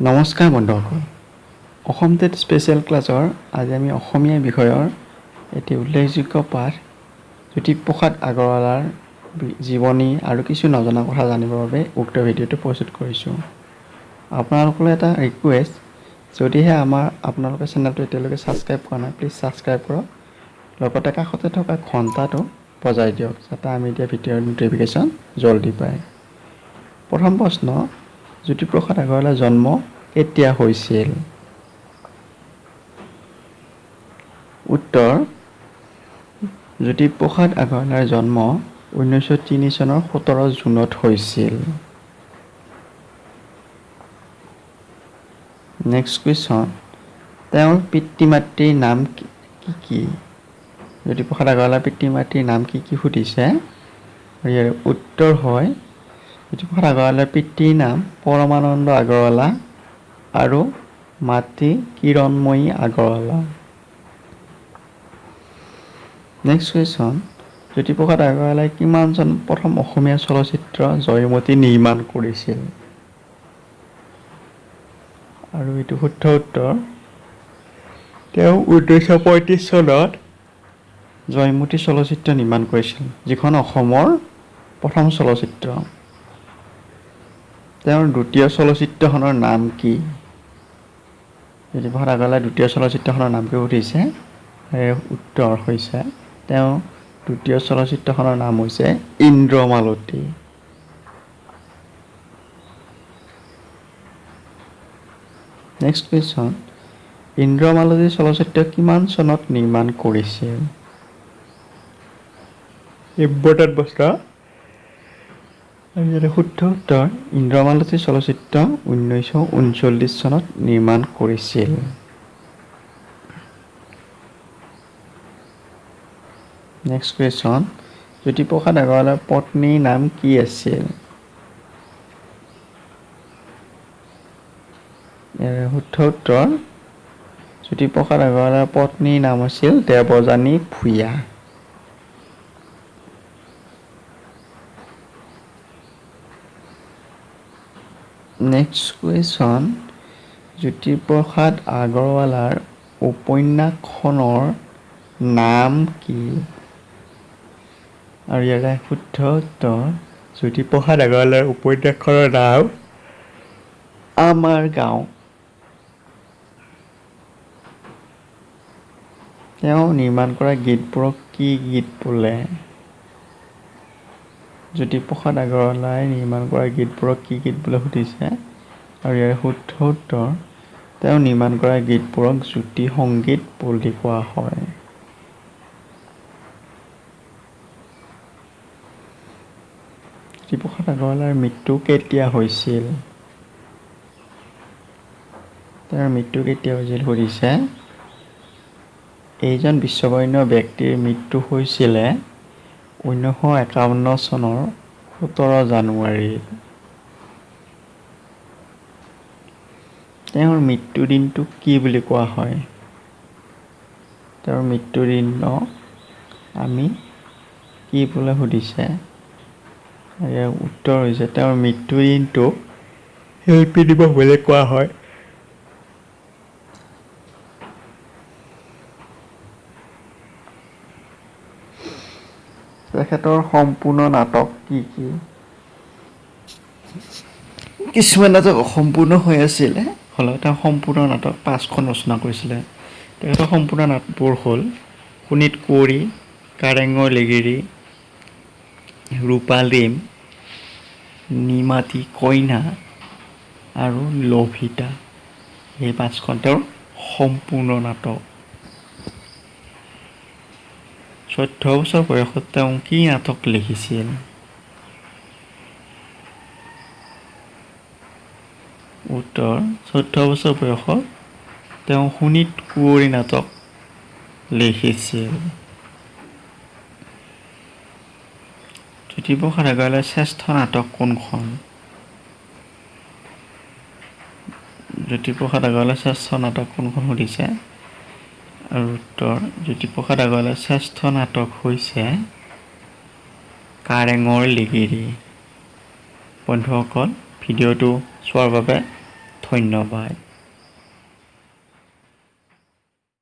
নমস্কাৰ বন্ধুসকল, Assam TET special ক্লাছৰ আজি আমি অসমীয়া বিষয়ৰ এটি উল্লেখযোগ্য পাঠ জ্যোতিপ্ৰসাদ আগৰৱালাৰ জীৱনী আৰু কিছু নজনা কথা জানিবৰ বাবে উক্ত ভিডিঅ'টো প্ৰস্তুত কৰিছোঁ। আপোনালোকলৈ এটা ৰিকুৱেষ্ট, যদিহে আপোনালোকে চেনেলটো এতিয়ালৈকে ছাবস্ক্ৰাইব কৰা নাই, প্লিজ ছাবস্ক্ৰাইব কৰক। লগতে কাষতে থকা ঘণ্টাটো বজাই দিয়ক, যাতে আমি দিয়া ভিডিঅ'ৰ ন'টিফিকেশ্যন জলদি পায়। প্ৰথম প্ৰশ্ন, জ্যোতিপ্ৰসাদ আগৰৱালাৰ জন্ম কেতিয়া হৈছিল? উত্তৰ, জ্যোতিপ্ৰসাদ আগৰৱালাৰ জন্ম 1903 চনৰ 17 জুনত হৈছিল। নেক্সট কুৱেশ্যন, তেওঁৰ পিতৃ মাতৃৰ নাম কি কি? জ্যোতিপ্ৰসাদ আগৰৱালাৰ পিতৃ মাতৃৰ নাম কি কি সুধিছে। ইয়াৰ উত্তৰ হয়, জ্যোতিপ্ৰসাদ আগৰৱালাৰ পিতৃৰ নাম পৰমানন্দ আগৰৱালা আৰু মাতৃ কিৰণময়ী আগৰৱালা। নেক্সট কুৱেশ্যন, জ্যোতিপ্ৰসাদ আগৰৱালাই কিমান চনত প্ৰথম অসমীয়া চলচ্চিত্ৰ জয়মতী নিৰ্মাণ কৰিছিল? আৰু এইটো শুদ্ধ উত্তৰ, তেওঁ 1935 চনত জয়মতী চলচ্চিত্ৰ নিৰ্মাণ কৰিছিল, যিখন অসমৰ প্ৰথম চলচ্চিত্ৰ। তেওঁৰ দ্বিতীয় চলচ্চিত্ৰখনৰ নাম কি? জ্যোতিপ্ৰসাদ আগৰৱালাই দ্বিতীয় চলচ্চিত্ৰখনৰ নাম কি সুধিছে। উত্তৰ হৈছে, তেওঁ দ্বিতীয় চলচ্চিত্ৰখনৰ নাম হৈছে ইন্দ্ৰমালতী। নেক্সট কুৱেশ্যন, ইন্দ্ৰমালতী চলচ্চিত্ৰ কিমান চনত নিৰ্মাণ কৰিছিল? ইম্পৰ্টেণ্ট প্ৰশ্ন। শুদ্ধ উত্তৰ, ইন্দ্ৰমালতী চলচ্চিত্ৰ 1939 চনত নিৰ্মাণ কৰিছিল। নেক্সট কুৱেশ্যন, জ্যোতিপ্ৰসাদ আগৰৱালাৰ পত্নীৰ নাম কি আছিল? শুদ্ধ উত্তৰ, জ্যোতিপ্ৰসাদ আগৰৱালাৰ পত্নীৰ নাম আছিল দেৱযানী ভূঞা। নেক্সট কুৱেশ্যন, জ্যোতিপ্ৰসাদ আগৰৱালাৰ উপন্যাসখনৰ নাম কি? আৰু ইয়াৰে শুদ্ধ উত্তৰ, জ্যোতিপ্ৰসাদ আগৰৱালাৰ উপন্যাসখনৰ নাম আমাৰ গাঁও। তেওঁ নিৰ্মাণ কৰা গীতবোৰক কি গীত বোলে? জ্যোতিপ্ৰসাদ আগৰৱালাই নিৰ্মাণ কৰা গীতবোৰক কি গীত বোলে সুধিছে। আৰু ইয়াৰ শুদ্ধ উত্তৰ, তেওঁ নিৰ্মাণ কৰা গীতবোৰক জ্যোতি সংগীত বুলি কোৱা হয়। জ্যোতিপ্ৰসাদ আগৰৱালাৰ মৃত্যু কেতিয়া হৈছিল? তেওঁৰ মৃত্যু কেতিয়া হৈছিল সুধিছে। এইজন বিশ্ববৰেণ্য ব্যক্তিৰ মৃত্যু হৈছিলে 1951 চনৰ 17 জানুৱাৰীত। তেওঁৰ মৃত্যুদিনটোক কি বুলি কোৱা হয়? তেওঁৰ মৃত্যুদিনক আমি কি বোলে সুধিছে। ইয়াৰ উত্তৰ হৈছে, তেওঁৰ মৃত্যুদিনটোক শিল্পী দিৱস বুলি কোৱা হয়। তেখেতৰ সম্পূৰ্ণ নাটক কি কি? কিছুমান নাটক অসম্পূৰ্ণ হৈ আছিলে, হ'লেও তেওঁ সম্পূৰ্ণ নাটক 5খন ৰচনা কৰিছিলে। তেখেতৰ সম্পূৰ্ণ নাটকবোৰ হ'ল শোণিত কুঁৱৰী, কাৰেঙৰ লিগিৰি, ৰূপালীম, নিমাতী কইনা আৰু লভিতা। এই 5খন তেওঁৰ সম্পূৰ্ণ নাটক। 14 বছৰ বয়সত তেওঁ কি নাটক লিখিছিল? উত্তৰ, 14 বছৰ বয়সত তেওঁ শোণিত কুঁৱৰী নাটক লিখিছিল। জ্যোতিপ্ৰসাদ আগৰৱালাৰ শ্ৰেষ্ঠ নাটক কোনখন? জ্যোতিপ্ৰসাদ আগৰৱালাৰ শ্ৰেষ্ঠ নাটক কোনখন সুধিছে। আৰু উত্তৰ, জ্যোতিপ্ৰসাদ আগৰৱালাৰ শ্ৰেষ্ঠ নাটক হৈছে কাৰেঙৰ লিগিৰি। বন্ধুসকল, ভিডিঅ'টো চোৱাৰ বাবে ধন্যবাদ।